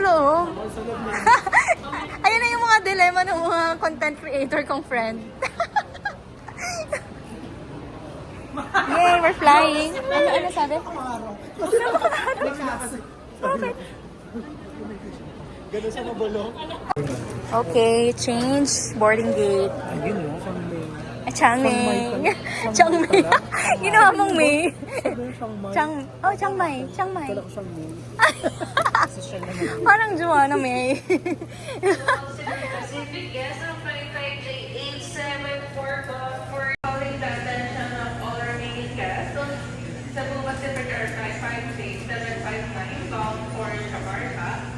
loob. Ayun na yung mga dilemma ng mga content creator kong friend. Yay, we're flying. Ano sabi? Bakit? Gano'n sa mabulong. Okay, change boarding gate. Ayun no, Changmei. Changmei. Ginawa mong May. Chiang Mai. Changmai. Kala ko siyang May. Parang Joanna May. Pacific guest of 55J874 for calling the attention of all remaining guests. Cebu Pacific Airlines 5J759 bound for Jakarta.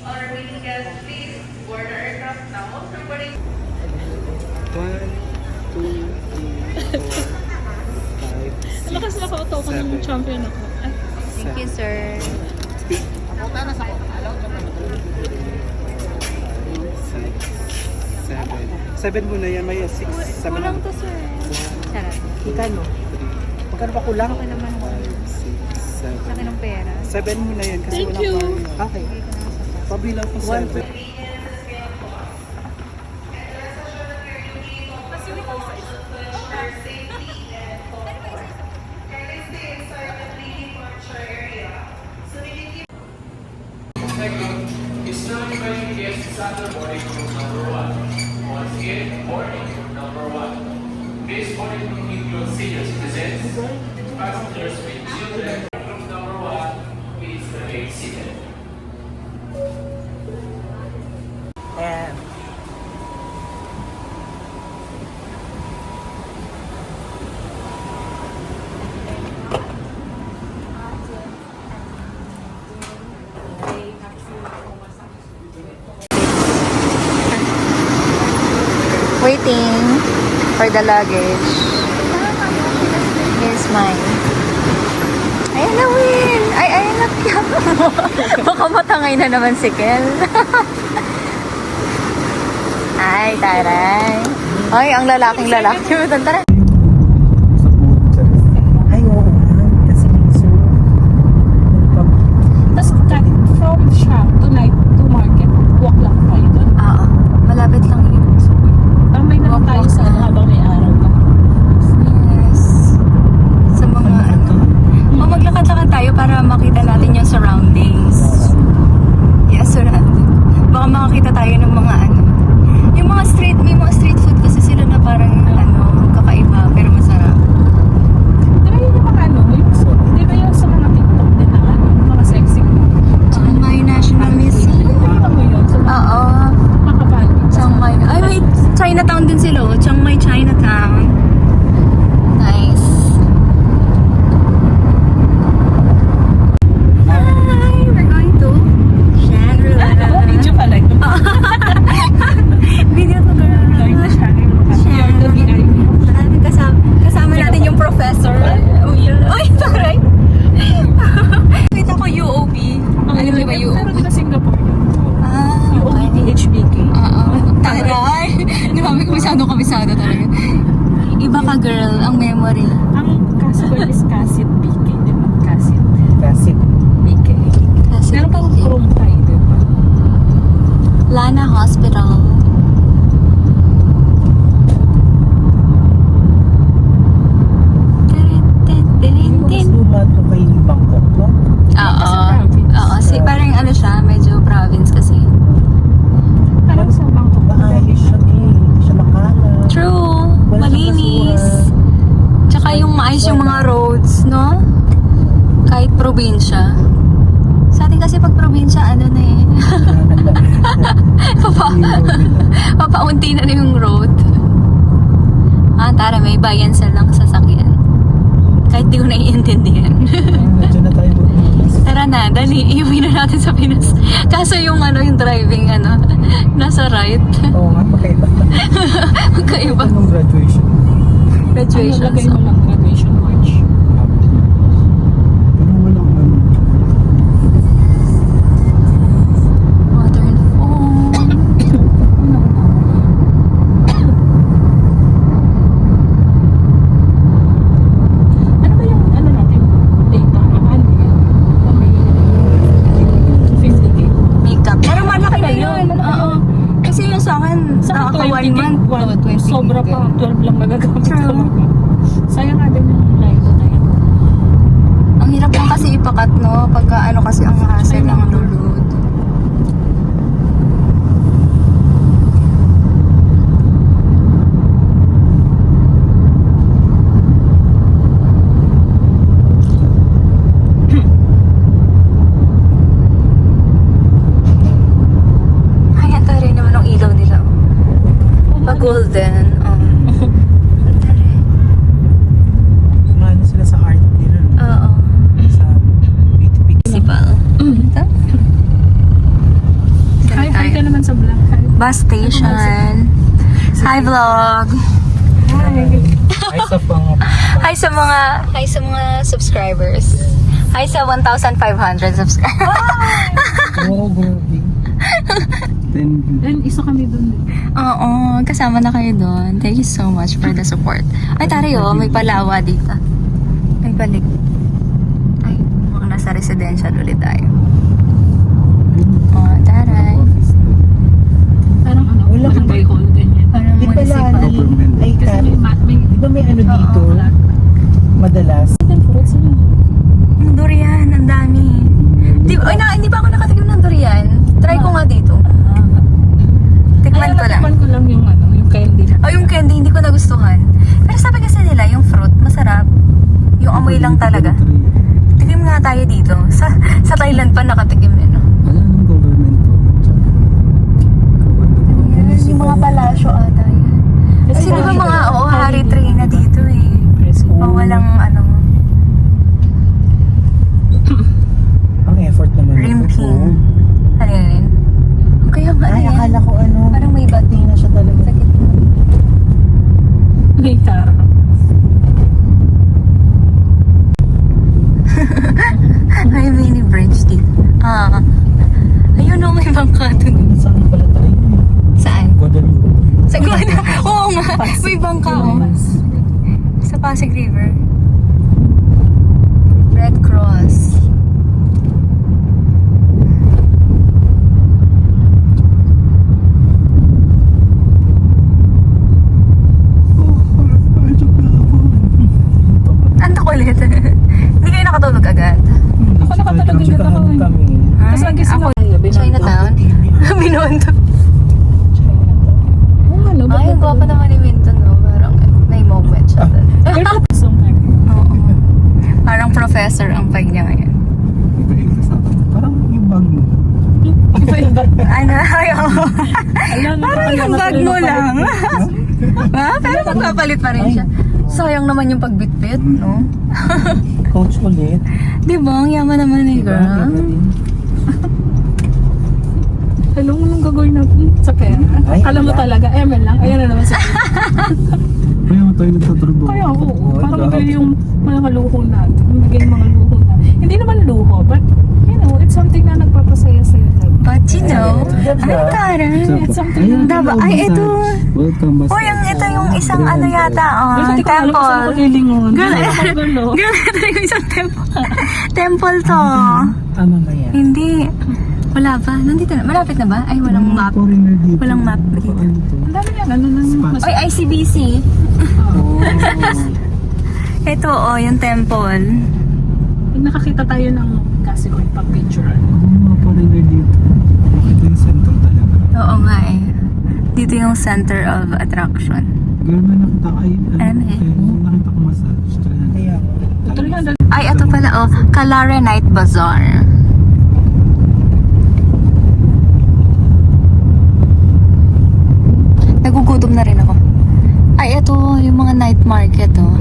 All remaining guests, please board the aircraft now. Somebody 1, 2, 3, 4, 5, 6, Lakas na ako ko ng champion ako. Ay, Thank you, sir. 7 muna yan, may 6, 7. kulang to, sir. Sarap. Magkano? Magkano ba kulang? Okay naman ko. 6, 7. Laki ng pera. 7 muna yan kasi Thank wala you. pa. Okay. Pabilang ko 7. Is notifying guests under boarding room number 1. Once again, boarding room number 1. This boarding room includes senior citizens, passengers with children. Room number 1, please remain seated. And Waiting for the luggage. Here's mine. Ayan na, Will! Ay, ayan na, Piam! Baka matangay na naman si Kel. Ay, taray. Ay, ang lalaking lalaki. Tara. ay, oo nga. Kasi minsan, Tapos from shop to market, walk lang tayo doon. Oo. Malapit lang yun. Parang may naman tayo sa habang may araw pa. Yes. Sa mga ano. O maglakad-lakad tayo para makita natin yung surroundings. Yes, surrounding. Baka makakita tayo ng mga ano. Yung mga street, may mga street food kasi sila na parang ano, kakaiba pero masarap. Di ba yun yung mga ano, di ba yung sa mga TikTok din na ano, mga sexy? Chiang Mai National Museum. Nakita mo yun sa mga Oo. makapalo. Chiang Mai. Ay, wait. Chinatown din sila. Oh. Chiang Mai Chinatown. Nice. Hi! We're going to Shangri-La. Video pala ito. Video to Going to Shangri-La. You're the VIP. Kasama natin yung professor. Uy, sorry. Wait ako, UOB. Ano ba ba UOB? Pero di ba Singapore yun? Ah, Yung OBDHBK. Oo. Taray! Grabe, kabisado talaga. Iba ka, girl, ang memory. Ang Casper is Casit BK, di ba? Casit kasi BK. Kasi Meron pang chrome tayo, di ba? Lana Hospital. mas luma ito kay Bangkok, no? Oo. province. Oo. Parang ano siya, medyo province kasi. Parang sa Bangkok. Maayos siya hindi siya makalat. True. Wala siyang Malinis. basura. Tsaka yung maayos yung mga roads, no? Kahit probinsya. Sa atin kasi pag probinsya, ano na eh. Papaunti na yung road. Tara, may bayan sa lang sasakyan. Kahit di ko naiintindihan. Medyo na tayo luminis. Tara na, dali, iuwi na natin sa Pinas. Kaso yung yung driving, nasa right. Oo nga, magkaiba. Magkaiba. Anong graduation? Graduation Ano, lagay mo song. lang graduation march. Pero walang ano. Modern phone. Ano ba yung ano natin? Data? Ano yun? May 50 gig. Mika. din. Oh. Mahal sila sa art nila. Oo. Sa beauty Municipal. Ito? Hi, hi ka naman sa vlog. Hi. Bus station. Hi vlog. Ay, sa pang... Hi sa mga subscribers. Hi sa 1,500 subscribers. Oo, grabe. And isa kami dun. Oo, kasama na kayo doon. Thank you so much for the support. Ay, tayo, may palawa dito. May balik. Ay, mukhang nasa residential ulit tayo. Oh, taray. Parang ano, Wala parang ka- by hall, ganyan. Parang Di pala, municipal. ay, Kasi may di ba may ano dito? Madalas. fruits na. Ang durian, ang dami. Hindi ba ako nakatikim ng durian? Try ko nga dito. Tikman ko lang. Tikman ko lang yung ano, yung candy. Oh, yung candy, hindi ko nagustuhan. Pero sabi kasi nila, yung fruit, masarap. Yung amoy lang talaga. Tikim nga tayo dito. Sa Thailand pa nakatikim eh, no? Wala nang government ko. Yung mga palasyo ata yan. Kasi di ba mga hari train na dito eh. O walang ano, Ang effort naman. rimping. Ano yun? Kaya ba ano Ay, yan? akala ko ano. Parang may bati na siya talaga. Later. May mini bridge dito. Ah. Ayun o, may bangka dun. Saan pala tayo? Saan? Guadalupe. Sa Guada. Oo nga, may bangka o. Sa Pasig River. Red Cross. Ang ulit. Hindi kayo nakatulog agad. Ako nakatulog agad ako eh. kami. Tapos nagising ako, ako. Chinatown. Binondo. Oo, ano, Ay, ang gwapa naman ni Winton, no? Parang may moment siya doon. Oo. Parang professor ang pag niya ngayon. Parang yung bag mo. Ano? Ay, oo. Parang yung bag mo lang. Ha? Pero magpapalit pa rin siya. Sayang naman yung pagbitbit, no? Coach ulit. Di ba? Ang yaman naman ni girl. Alam mo nung gagawin natin sa pera. Ay, Alam mo wala. talaga, Emel lang. Ayan na naman sa Kaya mo tayo nagtatrabaho. Kaya ako, parang bigay yung mga luho natin. Bigay yung mga luho natin. Hindi naman luho, but you know, it's something na nagpapasaya sa'yo. But you know, ay, taray. It's something na Diba? Ay, ito. Welcome, Oh, ito yung isang ano yata, Hindi ko alam kung saan ako temple. lilingon. Girl, Girl, girl, ito yung isang temple. Temple to. mamaya. Hindi. Wala pa. Nandito na. Malapit na ba? Ay, walang map. Foreigner dito. Walang map dito. Ang dami yan. Ano na mas... Oy, ICBC. Ito, oh, yung temple. Pag nakakita tayo ng kasi ko pang picture. Mga foreigner dito. Ito yung center talaga. Oo nga eh. Dito yung center of attraction. Girl, may nakita kayo. Ano eh? Nakita ko massage. Kaya. Ito rin ang Ay, ito pala, oh. Kalare Night Bazaar. Nagugutom na rin ako. Ay, ito, yung mga night market, oh.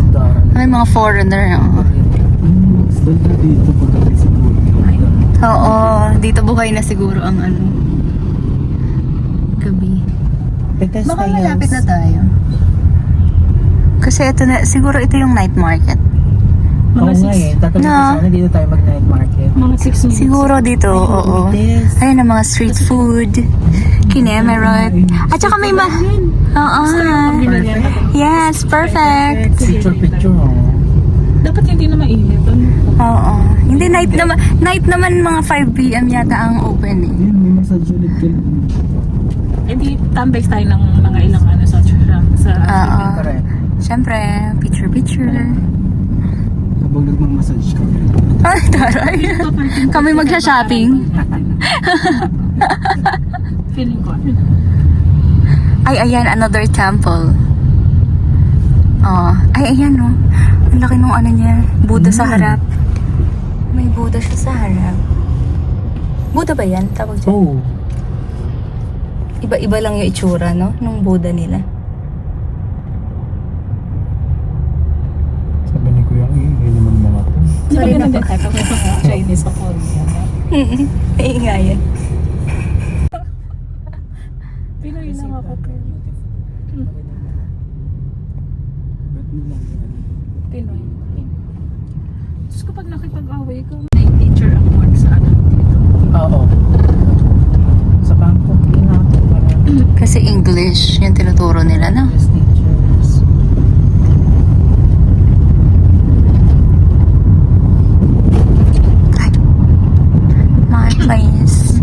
May mga foreigner, oh. Doon na dito pagdating sa buhay. Oo, dito buhay na siguro ang ano. Gabi. Baka malapit na tayo. Kasi ito na, siguro ito yung night market. Oo mga nga eh. Tatawid No. sana dito tayo mag-night market. mga 6 minutes. Siguro dito, oo. Yes. Ayun ang mga street food, kinemerot. At saka may Oo. Yes, perfect. Picture. Oh. Dapat hindi na mainit. Oo. Hindi, night naman mga 5 p.m. yata ang open eh. Ayun, may massage ulit kayo. Hindi tambay tayo ng mga ilang ano sa Oo. Correct. Siyempre, picture. Habang nagmamassage ka. Ay, taray. Kami magsha-shopping. feeling ko. Ay, ayan, another temple. Oh, ay, ayan, oh. Ang laki nung ano niya. Buddha sa harap. May Buddha siya sa harap. Buddha ba yan? Tawag dyan. Oh. Iba-iba lang yung itsura, no? Nung Buddha nila. rin ganun ako. din type of Chinese o Korean. Iingayan. Pinoy lang ako. Ba't mo lang yan? Pinoy. Tapos kapag nakipag-away ka, may teacher ang work sa anak dito. Oo. Sa bangkok din natin para Kasi English yung tinuturo nila, no? as teachers. My place.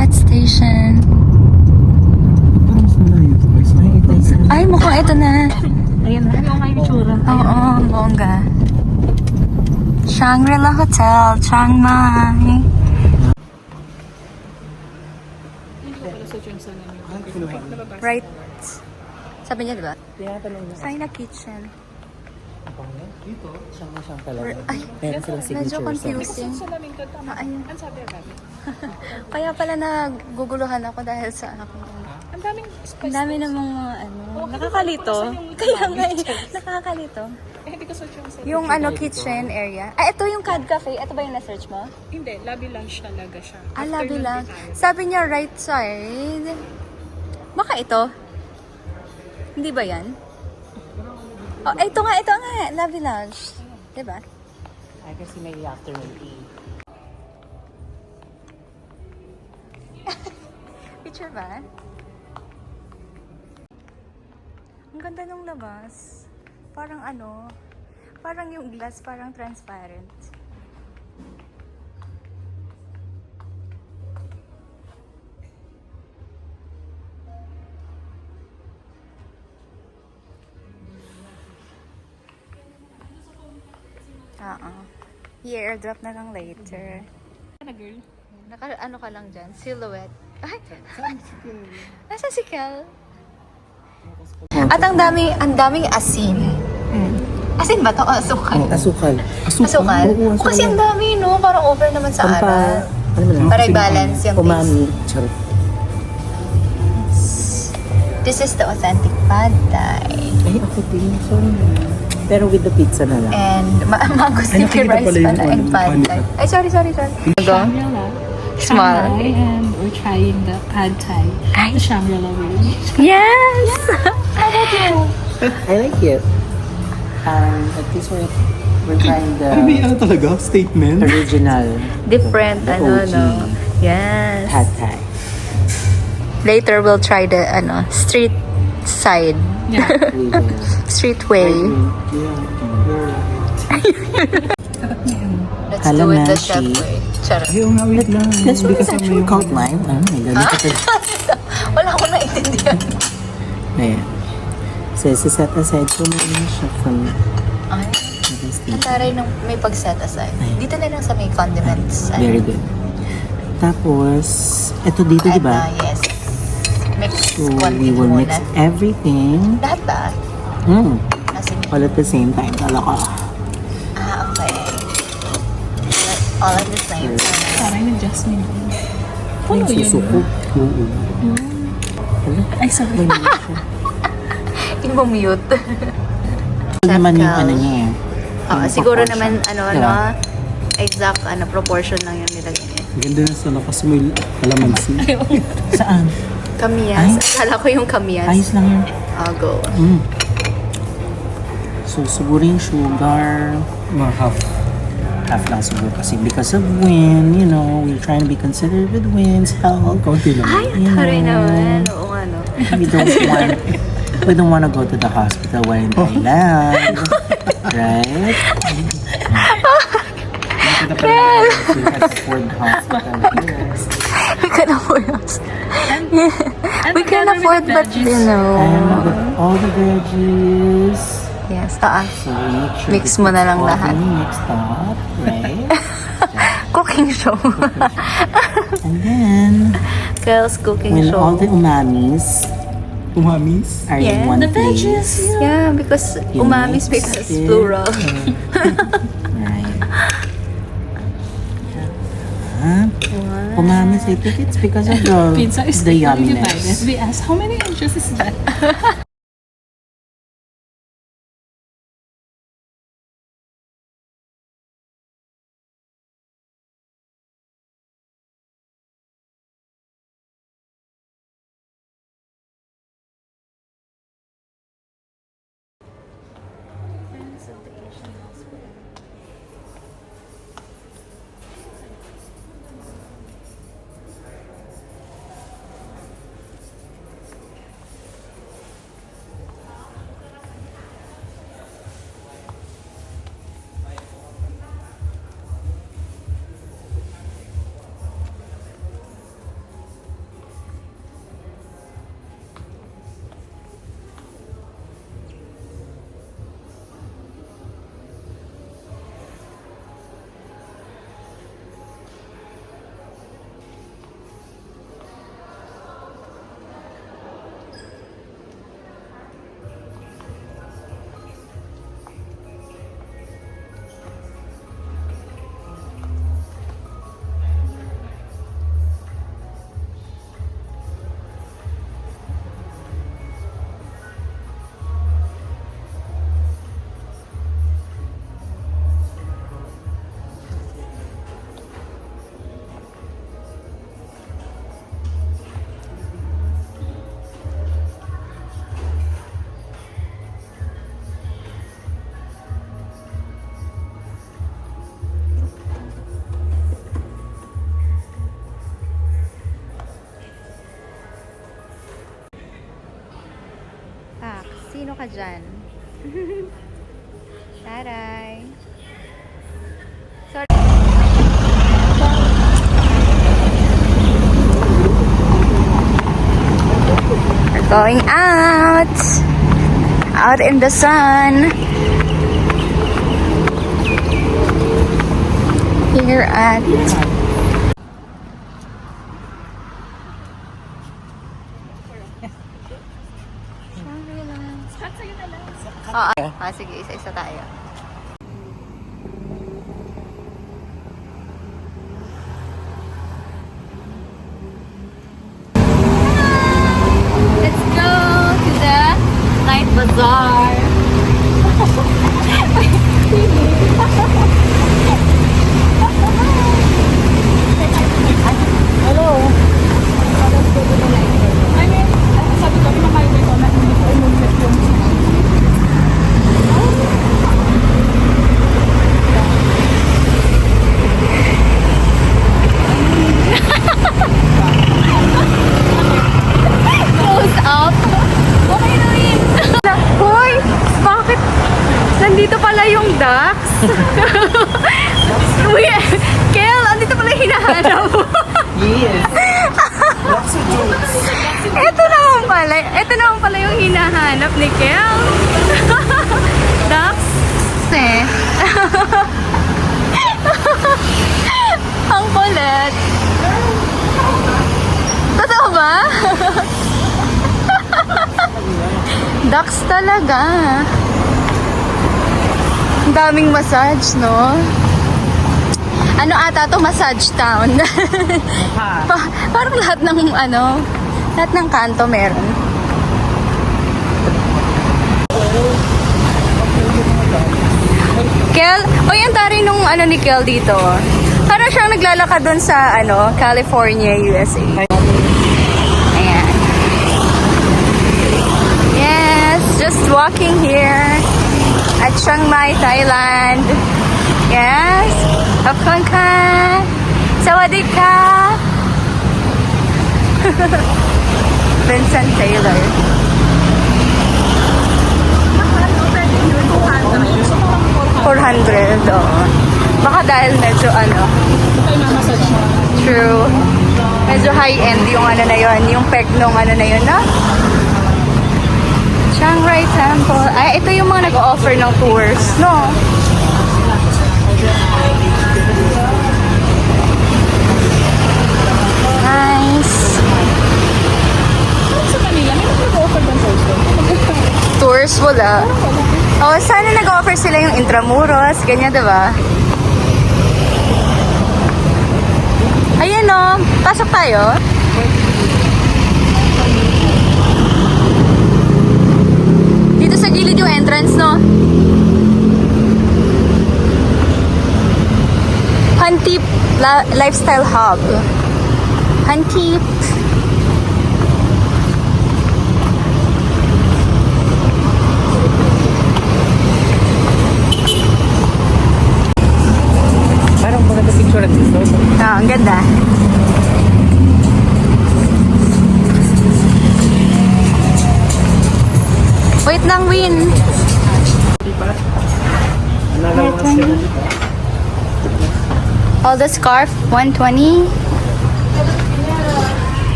At station. Parang mas malayo ito guys. Nakikita ito. Ay, mukhang ito na. Ayan na. Yung nga yung tsura. Oo, bongga. Shangri-La Hotel, Chiang Mai. Wala sa Johnson na yun. Right. Sabi niya, diba? Tinatanong niya. China Kitchen. Dito, siyang talaga. Ay, Meron silang medyo signature confusing. Sa namin ka tama. Ayun. Ang sabi agad. Kaya pala naguguluhan ako dahil sa anak ko. Ang daming Ang spice. dami namang mga nakakalito. Kaya nga nakakalito. Eh, hindi ko sa Johnson. Yung kitchen area. Ah, ito yung CAD Cafe. Ito ba yung na-search mo? Hindi, lobby lunch talaga siya. Ah, After labi nun, lang. di tayo. Sabi niya right side. Baka ito? Hindi ba yan? Oh, ito nga. Labi lunch. Diba? Ay, kasi may afternoon tea. Picture ba? Ang ganda ng labas. Parang parang yung glass parang transparent. Oo. I-airdrop na lang later. Ano, girl? Ano ka lang dyan? Silhouette. Ay! Nasaan si Kel? At ang daming asin. Asin ba to? O, asukal. Asukal. Asukal? Oo, O, kasi ang dami, no? Parang over naman sa aral. Ano mo lang? Para i-balance yung Umami. taste. Charot. This is the authentic pad thai. Ay, ako din. Sorry na. Pero with the pizza na lang. And mango sticky nakikita rice pala yung pala and ano, pad honey thai. pad. Ay, sorry. Shangri-La. Small. Shanghai, and we're trying the pad thai. Ay. The Shangri-La way. Yes! I like it. At least we're trying the talaga? Statement? original Different, The OG. no? Yes. pad thai. Later, we'll try the, street side. Yeah. We will. Street way. Let's do it the Kalamachi. chef way. Charot. Ayaw nga, wait lang. This one is kasama actually yung- called lime. Oh my god. Wala akong naintindihan. Ayan. So, set aside ko muna siya from Ay, the ang state. taray nung may pag-set aside. Dito na lang sa may condiments. Very good. Tapos, ito dito, di ba? Yes. Mix So, quantity we will mix muna. everything. Lahat ba? As in, All at the same time. Talaga. okay. All at the same time. Parang yung Jasmine. Puno Yung yun. susuko. Oo. Ay, sorry. Yung bumute. Ito naman yung ano niya eh. Siguro proportion. naman, Diba? exact, proportion lang yung nilagay niya. Ganda na sa lakas mo yung kalamansi. Saan? Kamiyas. Akala ko yung kamiyas. Ayos lang yun. I'll go. So, siguro yung sugar, Mga half. half lang siguro kasi because of wind, we're trying to be considerate with winds, health. Kaunti lang. Ay, taray naman. Oo nga, no. We don't want to go to the hospital while in Thailand. Right? We can afford the hospital. Yes. We can afford us. We can afford, but And with all the veggies. Yes, So, make sure Mix that mo na it's lang all lahat. being mixed up, right? Cooking show. And then, Girls cooking when show. all the umamis Umamis. are Yeah, in one the place. veggies, Yeah, because you umamis mix because it. plural. Right. Umamis, I think it's because of Pizza is the equally divided. yumminess. We asked, how many inches is that? Sino ka dyan? Taray. Sorry. We're going out. Out in the sun. Here at sige, isa-isa tayo. Let's go to the night bazaar. I mean, sabi ko, pinakain ko na hindi ko umuglit yung Close up. Okay na yun. Hoy! Bakit? Nandito pala yung ducks. Uy, Kel, andito pala yung hinahanap mo. Yes. Lots of jokes. Ito naman pala yung hinahanap ni Kel. Ducks? Eh. Ang kulit. Totoo ba? Ducks talaga. Ang daming massage, no? Ano ata to? Massage town. Parang lahat ng kanto meron. Kel, ang tari nung ni Kel dito. Parang siyang naglalakad dun sa California, USA. Ayan. Yes, just walking here at Chiang Mai, Thailand. Yes. Hopkong ka. Sawadee ka. Vincent Taylor. $400, oo. Baka dahil medyo true. Medyo high-end yung na yun. Yung peg nung na yun, no? Chiang Rai Temple. Ay, ito yung mga nag-offer ng tours, no? Nice. sa Manila, may nag-offer ba sa Tours, wala. Oh, sana nag-offer sila yung Intramuros, ganyan, diba? Ayan, no. Pasok tayo. Dito sa gilid yung entrance, no? Hantip Lifestyle Hub. Hantip. Parang maganda picture at dito. Ang ganda. Wait lang, Win. All the scarf, 120.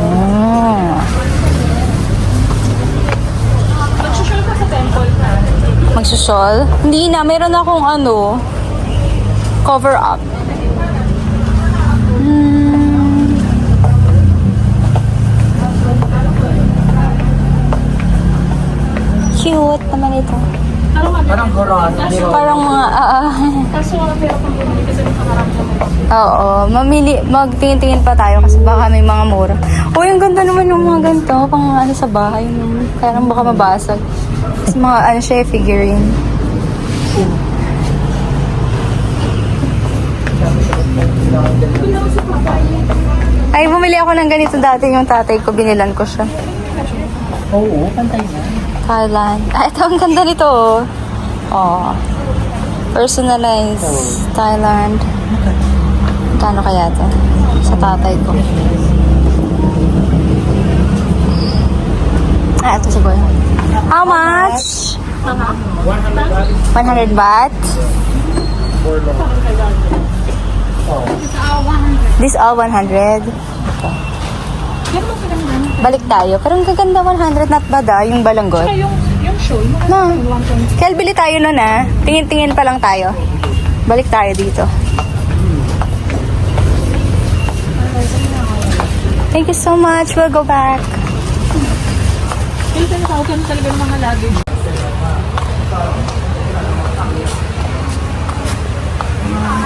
Oh. Magsushol ka sa temple na. Magsusol? Hindi na, meron akong cover up. Cute naman ito. Parang horror. Parang mga, Kaso mga pera pang bumili kasi nakakaraptan na. oo, magtingin-tingin pa tayo kasi baka may mga mura. Uy, ang ganda naman yung mga ganito, pang sa bahay. Parang baka mabasag. Kasi mga siya, figurine. Ay, bumili ako ng ganito dati yung tatay ko, binilan ko siya. Oo, pantay na. Thailand. Ah, ito ang ganda nito. Oh. Personalized Thailand. Kano kaya to? Sa tatay ko. Ah, ito siguro. How much? 100 baht? This all 100? Balik tayo. Pero ang gaganda 100, not bad yung balanggot. Yung show, No. Kaya bili tayo nun Tingin-tingin pa lang tayo. Balik tayo dito. Thank you so much. We'll go back. yung tinatawag talaga ng mga luggage.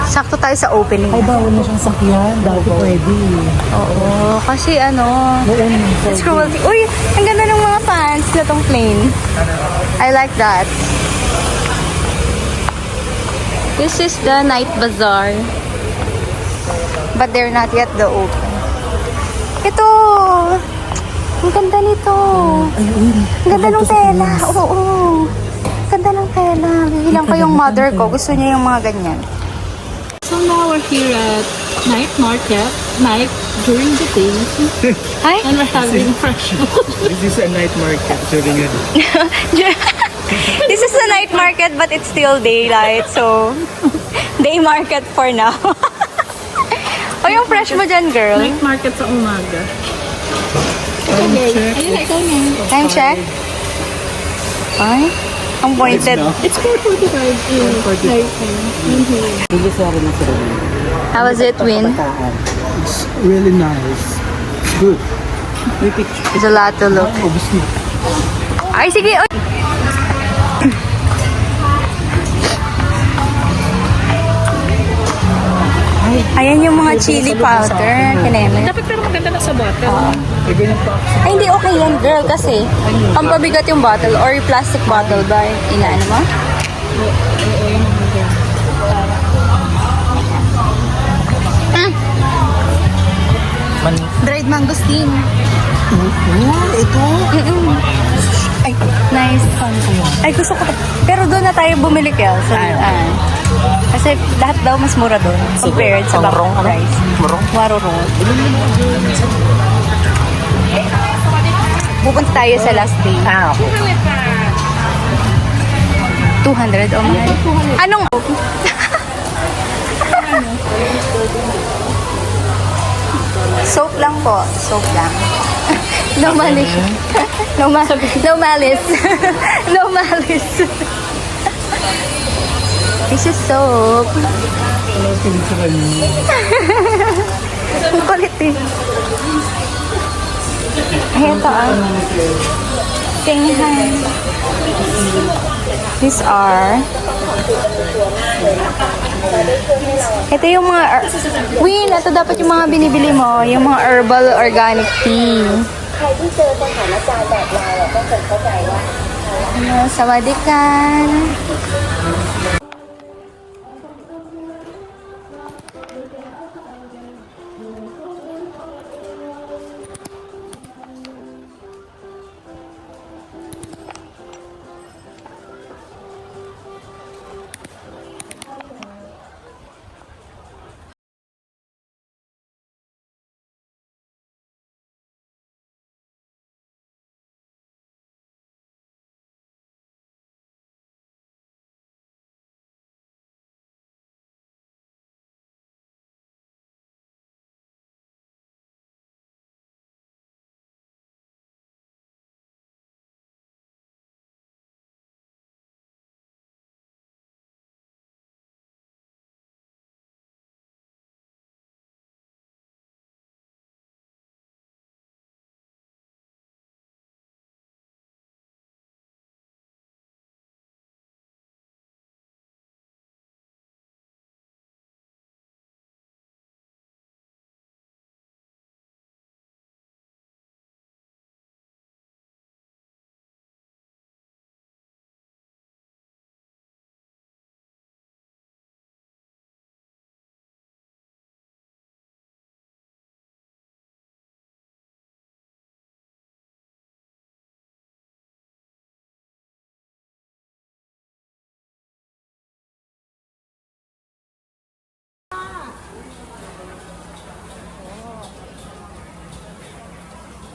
Sakto tayo sa opening. Ay, bawal na siyang sakyan. Dati pwede. Oo, kasi it's cruelty. Uy, ang ganda ng mga fans na tong plane. I like that. This is the night bazaar. But they're not yet the open. Ito! Ang ganda nito. Ang ganda ng tela. Oo. Ang ganda ng tela. Bibilang ko yung mother ko. Gusto niya yung mga ganyan. So now we're here at night market, night during the day, Hi? and we're having fresh food. This is a night market during a This is the night market but it's still daylight. So, day market for now. O yung fresh mo dyan, girl? Night market sa umaga. Okay. Ayun na, ikaw na. Time check? Ay, ang pointed. It's 4:45 in night time. Hindi siya rin ang sila. How was it, Win? It's really nice. Good. May picture. There's a lot to look. Obvious na. Ay, sige. Oy. Ayan yung mga chili powder. Kineme. Dapat pero maganda na sa bottle. Ay, hindi okay yan, girl. Kasi, pampabigat yung bottle or plastic bottle ba? Inaano mo? Dried mangosteen. Ito. Ay, nice. Ay, gusto ko. Pero doon na tayo bumili, Kel. Kasi lahat daw mas mura doon compared sa bakong price. Marurong. Pupunta tayo sa last day. Okay. 200 o mahal. Anong? Soap lang po. Soap lang. No malice. No malice. No malice. This is soap. Ang kulit eh. Ay, ito Tingnan. These are... Ito yung mga... Win, ito dapat yung mga binibili mo. Yung mga herbal organic tea. Sawadikan.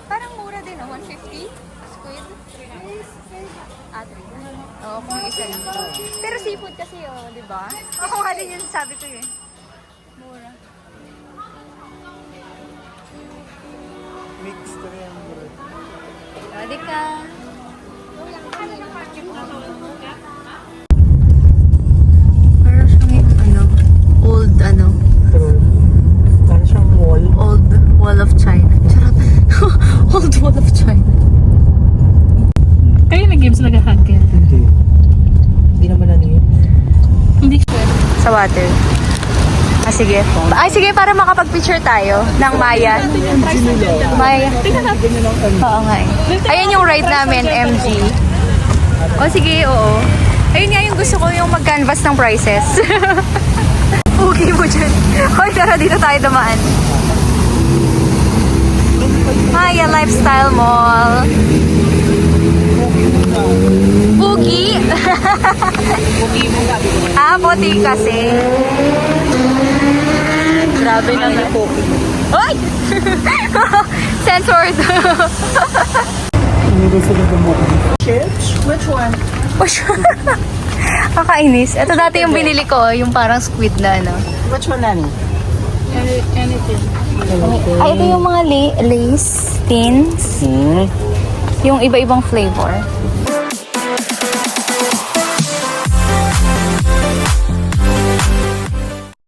Parang mura din, 150? squid? Ah, 3. Oo, kung isa lang. Pero seafood kasi oh, di ba? Ako nga din yun sabi ko yun. Mura. Mixed rin. Pwede ka. Parang siyang yung old Parang siyang wall. old wall of China. Charot. Old wall of China. Kayo nag-games nag-hagel. Hindi. Hindi naman ano yun. Hindi. Sa water. Ah, sige. Ay, sige, para makapag-picture tayo ng Maya. Maya. Oo nga eh. Ayan yung ride namin, MG. O sige, oo. Ayun nga yung gusto ko, yung mag-canvas ng prices. Okay mo dyan. Hoy, tara dito tayo dumaan. Maya Lifestyle Mall. Boogie. Ah, puti kasi. Grabe naman. Oy! Censored. Hindi gusto na bumuha. Chips? Which one? Kakainis. Ito dati yung binili ko, yung parang squid na ano. Which one, Nani? Anything. Ay, ito yung mga lace, tins. Yung iba-ibang flavor.